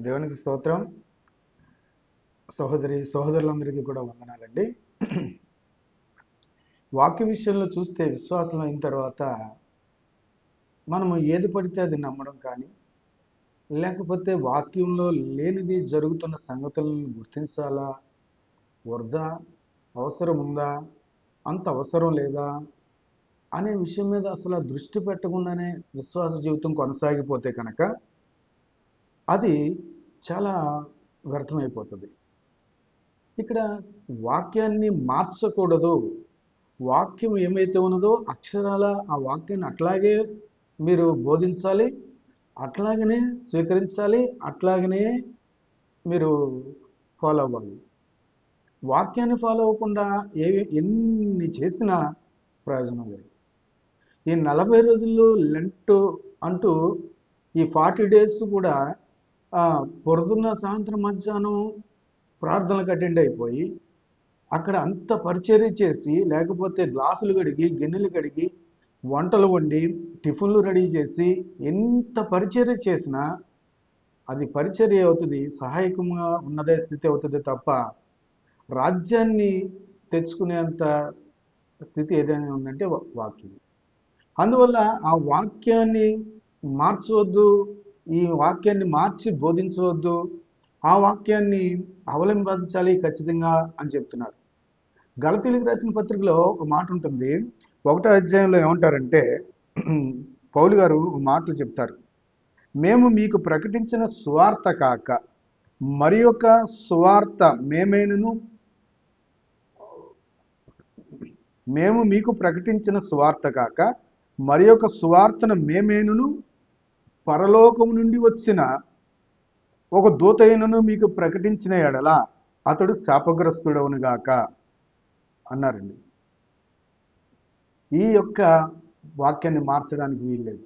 దేవునికి స్తోత్రం. సహోదరులందరికీ కూడా వందనాలండి. వాక్య విషయంలో చూస్తే విశ్వాసం అయిన తర్వాత మనము ఏది పడితే అది నమ్మడం కానీ, లేకపోతే వాక్యంలో లేనిది జరుగుతున్న సంగతులను గుర్తించాలా, వద్దా, అవసరం ఉందా, అంత అవసరం లేదా అనే విషయం మీద అసలు దృష్టి పెట్టకుండానే విశ్వాస జీవితం కొనసాగిపోతే కనుక అది చాలా వ్యర్థమైపోతుంది. ఇక్కడ వాక్యాన్ని మార్చకూడదు. వాక్యం ఏమైతే ఉన్నదో అక్షరాల ఆ వాక్యాన్ని అట్లాగే మీరు బోధించాలి, అట్లాగనే స్వీకరించాలి, అట్లాగనే మీరు ఫాలో అవ్వాలి. వాక్యాన్ని ఫాలో అవ్వకుండా ఎన్ని చేసినా ప్రయోజనం లేదు. ఈ 40 రోజులు లెంట్ అంటూ ఈ 40 డేస్ కూడా పొద్దున్న సాయంత్రం మధ్యాహ్నం ప్రార్థనలకు అటెండ్ అయిపోయి అక్కడ అంత పరిచర్య చేసి, లేకపోతే గ్లాసులు కడిగి, గిన్నెలు కడిగి, వంటలు వండి, టిఫిన్లు రెడీ చేసి ఎంత పరిచర్య చేసినా అది పరిచర్య అవుతుంది, సహాయకంగా ఉన్నదే స్థితి అవుతుంది తప్ప రాజ్యాన్ని తెచ్చుకునేంత స్థితి ఏదైనా ఉందంటే వాక్యం. అందువల్ల ఆ వాక్యాన్ని మార్చవద్దు, ఈ వాక్యాన్ని మార్చి బోధించవద్దు, ఆ వాక్యాన్ని అవలంబించాలి ఖచ్చితంగా అని చెప్తున్నారు. గలతీయులకు రాసిన పత్రికలో ఒక మాట ఉంటుంది. 1వ అధ్యాయంలో ఏమంటారంటే పౌలు గారు మాటలు చెప్తారు. మేము మీకు ప్రకటించిన సువార్త కాక మరి ఒక సువార్త మేము మీకు ప్రకటించిన సువార్త కాక మరి ఒక సువార్తను మేమేనును పరలోకము నుండి వచ్చిన ఒక దూతైనను మీకు ప్రకటించిన ఎడల అతడు శాపగ్రస్తుడవునుగాక అన్నారండి. ఈ యొక్క వాక్యాన్ని మార్చడానికి వీల్లేదు.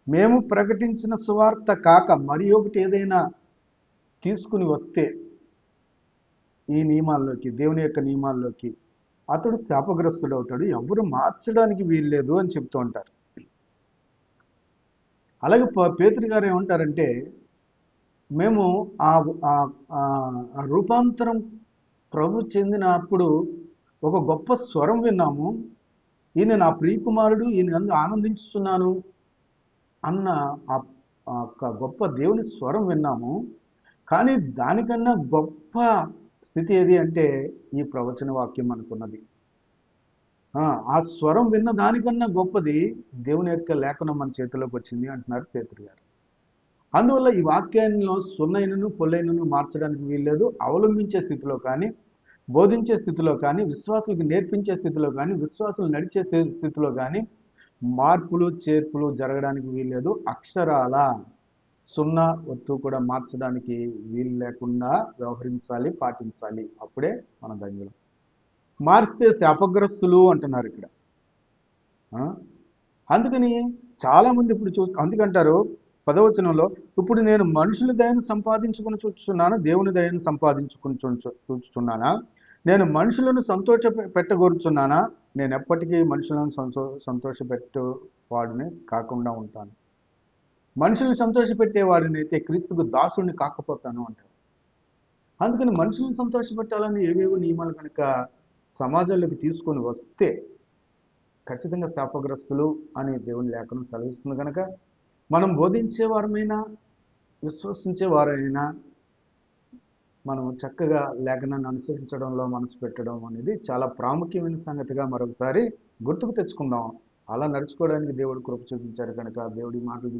మేము ప్రకటించిన సువార్త కాక మరి ఒకటి ఏదైనా తీసుకుని వస్తే ఈ నియమాల్లోకి, దేవుని యొక్క నియమాల్లోకి, అతడు శాపగ్రస్తుడు అవుతాడు, ఎవరు మార్చడానికి వీల్లేదు అని చెప్తూ ఉంటారు. అలాగే పేతురు గారు ఏమంటారంటే మేము ఆ రూపాంతరం ప్రభు చెందినప్పుడు ఒక గొప్ప స్వరం విన్నాము, ఈయన నా ప్రియకుమారుడు, ఈయన నందు ఆనందించుతున్నాను అన్న ఆ గొప్ప దేవుని స్వరం విన్నాము. కానీ దానికన్నా గొప్ప స్థితి ఏది అంటే ఈ ప్రవచన వాక్యం అనుకున్నది. ఆ స్వరం విన్న దానికన్నా గొప్పది దేవుని యొక్క లేఖనం మన చేతిలోకి వచ్చింది అంటున్నారు పేతురు గారు. అందువల్ల ఈ వాక్యాన్ని సున్నైనను పొల్లైనను మార్చడానికి వీల్లేదు. అవలంబించే స్థితిలో కానీ, బోధించే స్థితిలో కానీ, విశ్వాసులకు నేర్పించే స్థితిలో కానీ, విశ్వాసులు నడిచే స్థితిలో కానీ మార్పులు చేర్పులు జరగడానికి వీల్లేదు. అక్షరాల సున్నా ఒత్తు కూడా మార్చడానికి వీలు లేకుండా వ్యవహరించాలి, పాటించాలి. అప్పుడే మన ధన్యులం. మారిస్తే శాపగ్రస్తులు అంటున్నారు ఇక్కడ. అందుకని చాలామంది ఇప్పుడు అందుకంటారు 10వ వచనంలో, ఇప్పుడు నేను మనుషుల దయను సంపాదించుకుని చూస్తున్నాను, దేవుని దయను సంపాదించుకుని చూస్తున్నానా? నేను మనుషులను సంతోష పెట్టగోరుచున్నానా? నేను ఎప్పటికీ మనుషులను సంతోషపెట్టే వాడిని కాకుండా ఉంటాను. మనుషులను సంతోషపెట్టేవాడిని అయితే క్రీస్తుకు దాసుడిని కాకపోతాను అంటారు. అందుకని మనుషులను సంతోషపెట్టాలని ఏవేవో నియమాలు కనుక సమాజంలోకి తీసుకొని వస్తే ఖచ్చితంగా శాపగ్రస్తులు అని దేవుని లేఖనం సెలవిస్తుంది. కనుక మనం బోధించేవారమైనా, విశ్వసించేవారైనా మనం చక్కగా లేఖనాన్ని అనుసరించడంలో మనసు పెట్టడం అనేది చాలా ప్రాముఖ్యమైన సంగతిగా మరొకసారి గుర్తుకు తెచ్చుకుందాం. అలా నడుచుకోవడానికి దేవుడు కృప చూపించారు కనుక దేవుడి మాటలు